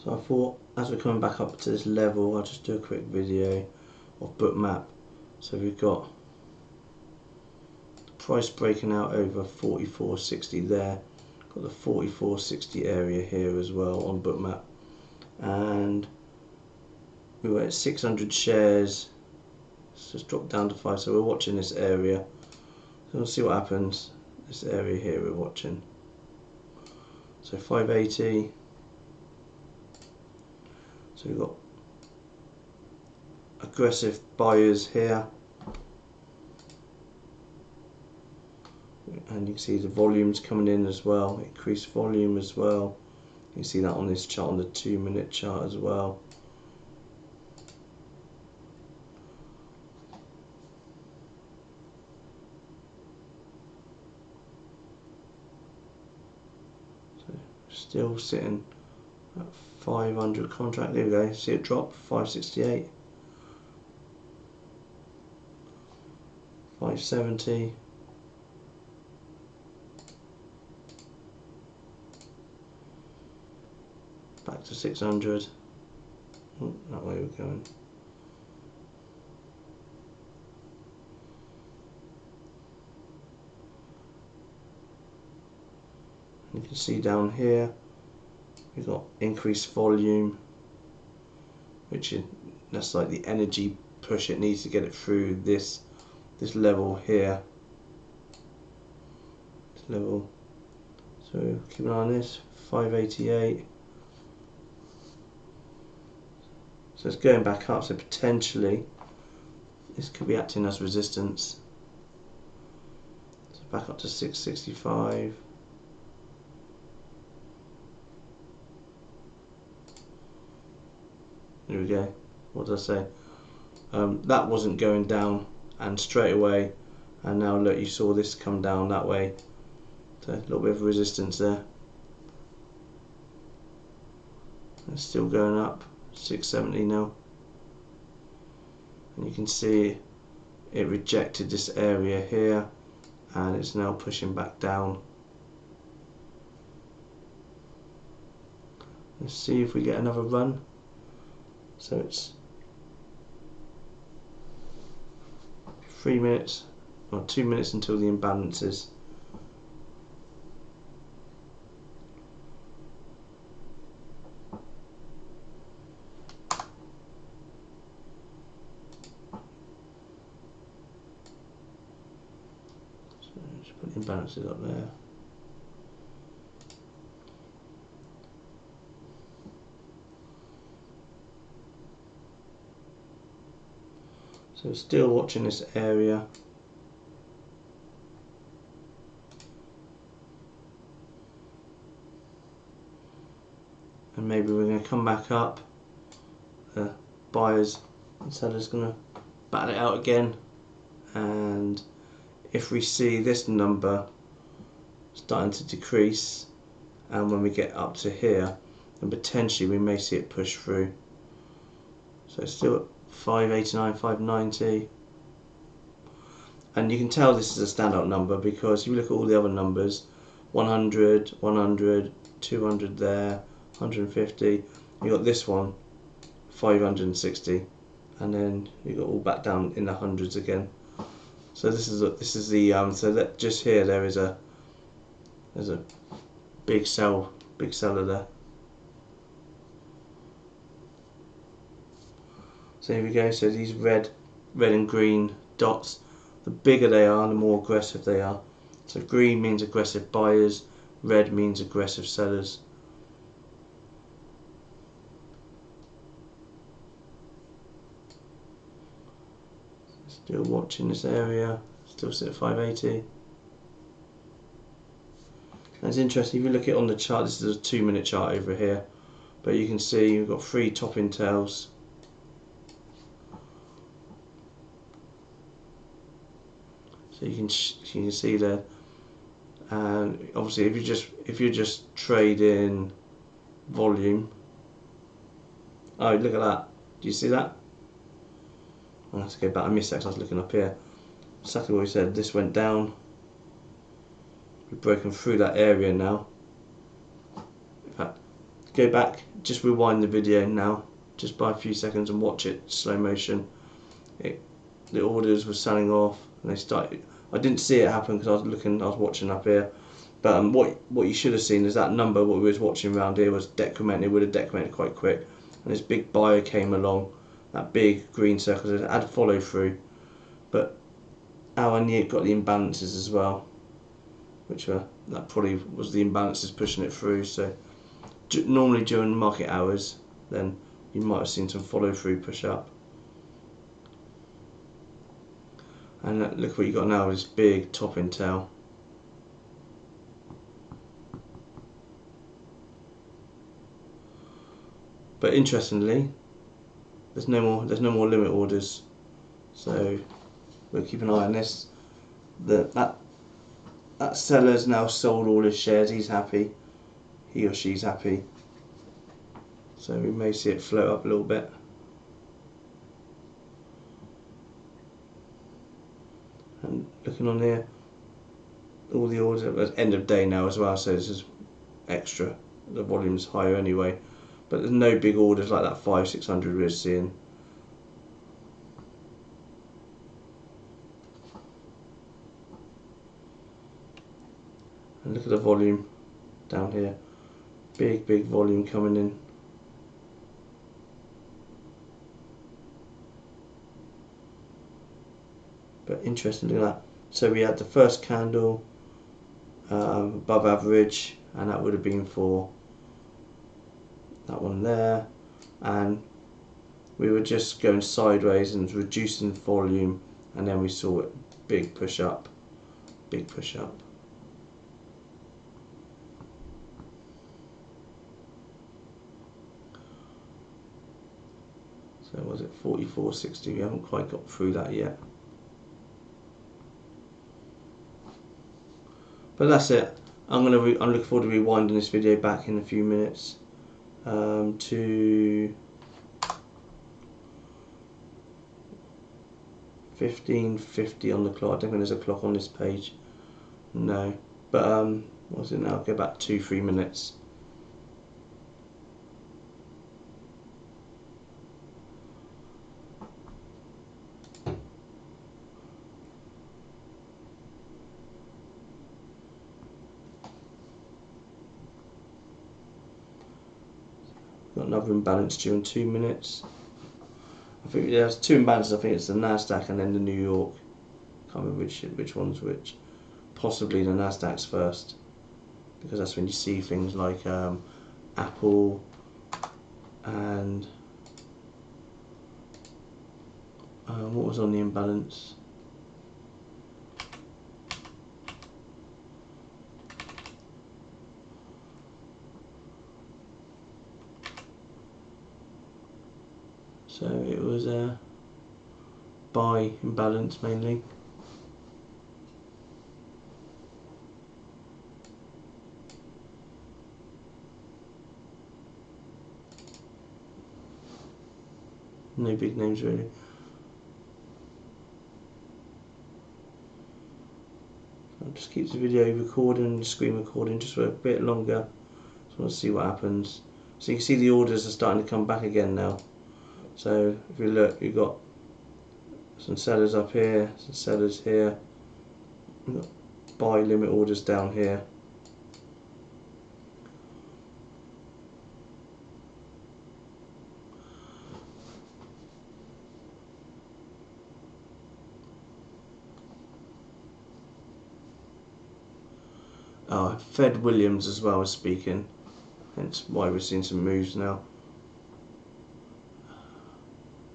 So I thought, as we're coming back up to this level, I'll just do a quick video of Bookmap. So we've got the price breaking out over 44.60 there. Got the 44.60 area here as well on Bookmap, and we were at 600 shares. Let's just drop down to 5. So we're watching this area. So we'll see what happens. This area here we're watching. So 580. So we've got aggressive buyers here, and you can see the volumes coming in as well, increased volume as well. You can see that on this chart, on the 2-minute chart as well. So still sitting at 500 contract. There we go. See it drop 568, 570. Back to 600. Oh, that way we're going. You can see down here we've got increased volume, that's like the energy push it needs to get it through this level here. This level. So keep an eye on this. 588. So it's going back up, so potentially this could be acting as resistance. So back up to 665. There we go. What did I say? That wasn't going down, and straight away, and now look, you saw this come down that way. So a little bit of resistance there. It's still going up. 670 now, and you can see it rejected this area here, and it's now pushing back down. Let's see if we get another run. So it's 3 minutes or 2 minutes until the imbalances. Just put imbalances up there. So still watching this area. And maybe we're going to come back up. The buyers and sellers going to battle it out again. And if we see this number starting to decrease, and when we get up to here, then potentially we may see it push through. So it's still at 589, 590, and you can tell this is a standout number because if you look at all the other numbers, 100, 100, 200 there, 150, you got this one 560, and then you got all back down in the hundreds again. So this is the so that just here there's a big seller there. So here we go. So these red and green dots, the bigger they are, the more aggressive they are. So green means aggressive buyers, red means aggressive sellers. Still watching this area, still sit at 580. And it's interesting, if you look at it on the chart, this is a 2-minute chart over here, but you can see you've got 3 topping tails. So you can see there, and obviously if you're just trading volume. Oh, look at that! Do you see that? I'll have to go back. I missed that because I was looking up here. Exactly what we said. This went down. We've broken through that area now. In fact, go back. just rewind the video now, just by a few seconds, and watch it slow motion. The orders were selling off, and they started. I didn't see it happen because I was watching up here. But what you should have seen is that number, what we was watching around here, was decremented. It would have decremented quite quick, and this big buyer came along, that big green circle. It had follow through, but our near got the imbalances as well, which were, that probably was the imbalances pushing it through. So normally during market hours, then you might have seen some follow through push up. And look what you got now, this big top and tail. But interestingly, there's no more limit orders, so we'll keep an eye on this. That seller's now sold all his shares. He's happy. He or she's happy. So we may see it float up a little bit. And looking on here, all the orders at end of day now as well, so this is extra. The volume's higher anyway, but there's no big orders like that 500-600 we're seeing. And look at the volume down here, big volume coming in. But interestingly, that, so we had the first candle above average, and that would have been for that one there, and we were just going sideways and reducing volume, and then we saw it big push up. So was it 44.60? We haven't quite got through that yet. But that's it. I'm looking forward to rewinding this video back in a few minutes to 15:50 on the clock. I don't think there's a clock on this page. No. But what's it now? Go back 2-3 minutes. Got another imbalance due in 2 minutes. I think there's two imbalances. I think it's the Nasdaq and then the New York. Can't remember which one's which. Possibly the Nasdaq's first, because that's when you see things like Apple and what was on the imbalance? So it was a buy imbalance mainly. No big names really. I'll just keep the video recording, the screen recording just for a bit longer. Just want to see what happens. So you can see the orders are starting to come back again now. So if you look, you've got some sellers up here, some sellers here. We've got buy limit orders down here. Fed Williams as well is speaking, hence why we're seeing some moves now.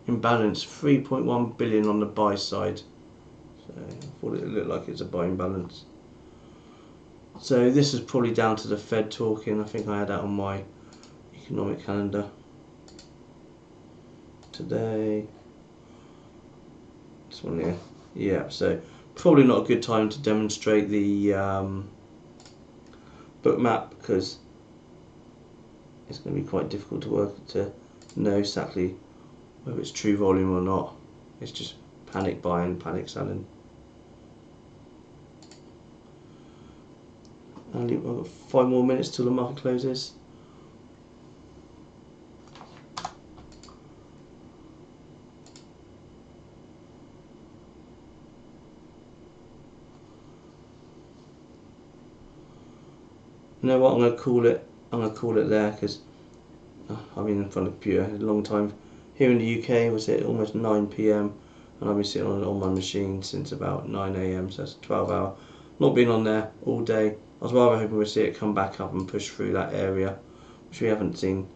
Imbalance 3.1 billion on the buy side, so I thought it looked like it's a buy imbalance. So this is probably down to the Fed talking. I think I had that on my economic calendar today. This one here, yeah. So probably not a good time to demonstrate the Bookmap, because it's going to be quite difficult to know exactly whether it's true volume or not. It's just panic buying, panic selling. I've got 5 more minutes till the market closes. You know what? I'm going to call it. I'm going to call it there because I've been in front of the computer a long time. Here in the UK, was it almost 9 PM, and I've been sitting on my machine since about 9 AM. So that's 12 hours. Not been on there all day. I was rather hoping we'd see it come back up and push through that area, which we haven't seen.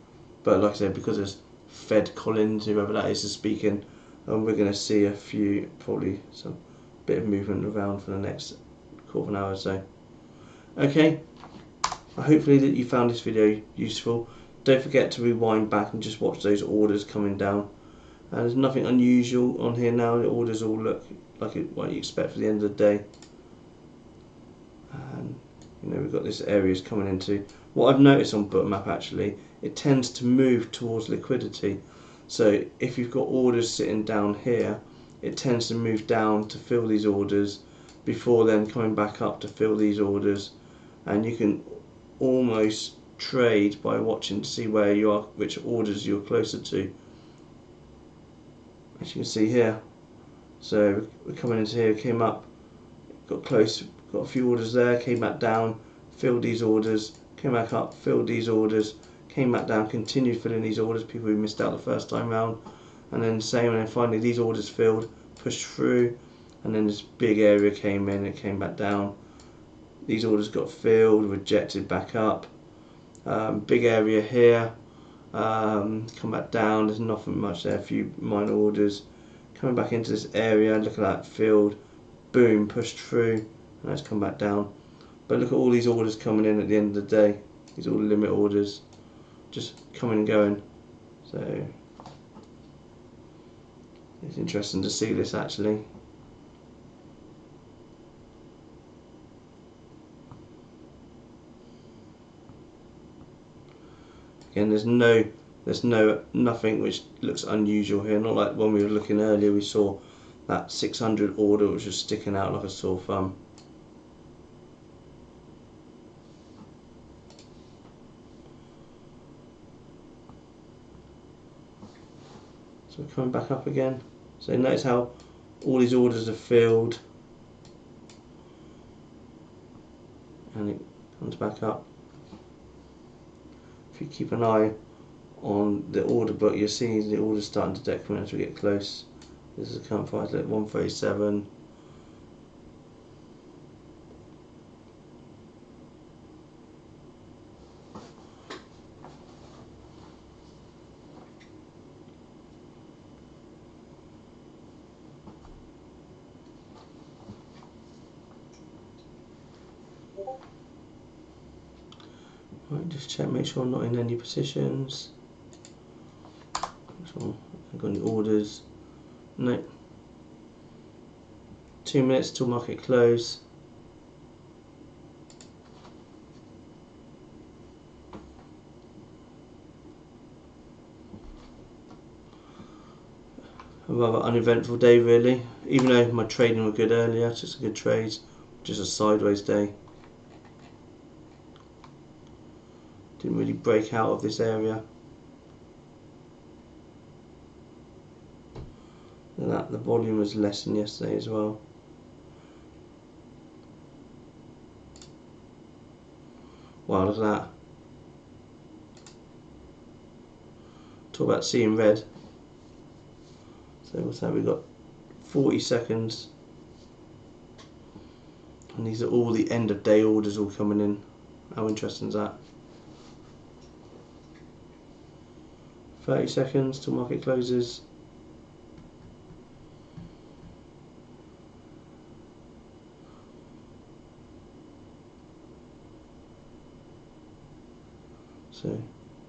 But like I said, because there's Fed Collins, whoever that is speaking, we're going to see a few, probably some bit of movement around for the next quarter of an hour or so. Okay, hopefully that you found this video useful. Don't forget to rewind back and just watch those orders coming down. There's nothing unusual on here now. The orders all look like what you expect for the end of the day. And you know, we've got this areas coming into. What I've noticed on Bookmap, actually, it tends to move towards liquidity. So if you've got orders sitting down here, it tends to move down to fill these orders before then coming back up to fill these orders. And you can almost trade by watching to see where you are, which orders you're closer to, as you can see here. So we're coming into here, came up, got close, got a few orders there, came back down, filled these orders, came back up, filled these orders, came back down, continued filling these orders, people who missed out the first time round, and then same, and then finally these orders filled, pushed through, and then this big area came in, it came back down, these orders got filled, rejected back up, big area here, come back down, there's nothing much there, a few minor orders, coming back into this area, look at that, filled, boom, pushed through, and let's come back down. But look at all these orders coming in at the end of the day, these are all limit orders, just coming and going. So it's interesting to see this actually. Again, there's nothing which looks unusual here. Not like when we were looking earlier, we saw that 600 order which was sticking out like a sore thumb. So we're coming back up again. So notice how all these orders are filled, and it comes back up. If you keep an eye on the order book, you'll see the orders starting to decrement as we get close. This is a current price at 137. Right, just check, make sure I'm not in any positions. Make sure I've got any orders. No. 2 minutes till market close. A rather uneventful day really, even though my trading was good earlier, just a good trade, just a sideways day. Didn't really break out of this area. And that the volume was less than yesterday as well. Wow, look at that. Talk about seeing red. So what's that? We've got 40 seconds. And these are all the end of day orders all coming in. How interesting is that? 30 seconds till market closes. So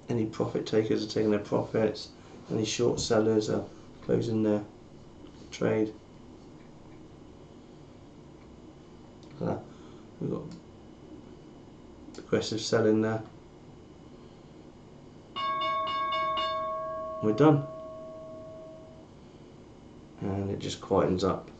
any profit takers are taking their profits, any short sellers are closing their trade. Look at that. We've got aggressive selling there. We're done. And it just quietens up.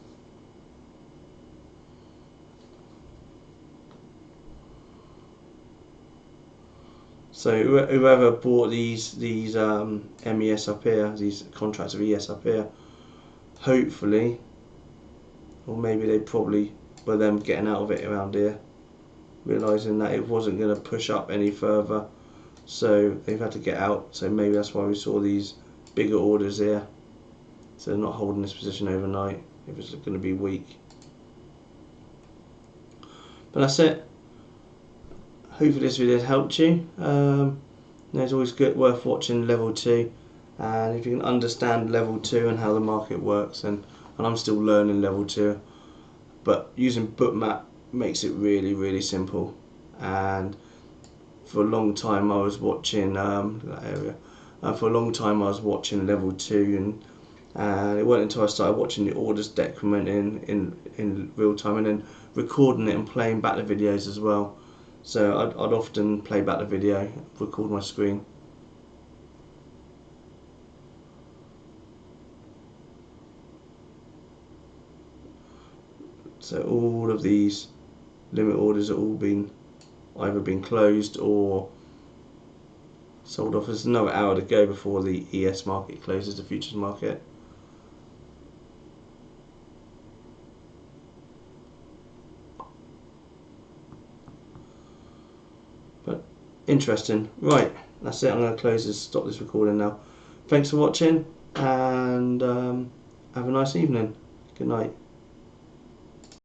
So whoever bought these MES up here, these contracts of ES up here, hopefully, or maybe they probably were them getting out of it around here. realising that it wasn't going to push up any further, so they've had to get out. So maybe that's why we saw these bigger orders here. So they're not holding this position overnight if it's going to be weak. But that's it. Hopefully this video has helped you. It's always good, worth watching level 2, and if you can understand level 2 and how the market works, and I'm still learning level 2, but using Bookmap makes it really simple. And for a long time I was watching that area. For a long time I was watching level 2, and it wasn't until I started watching the orders decrement in real time, and then recording it and playing back the videos as well. So I'd often play back the video, record my screen. So all of these limit orders have all been either been closed or sold off. There's another hour to go before the ES market closes, the futures market. But interesting. Right, that's it. I'm going to close this, stop this recording now. Thanks for watching, and have a nice evening. Good night.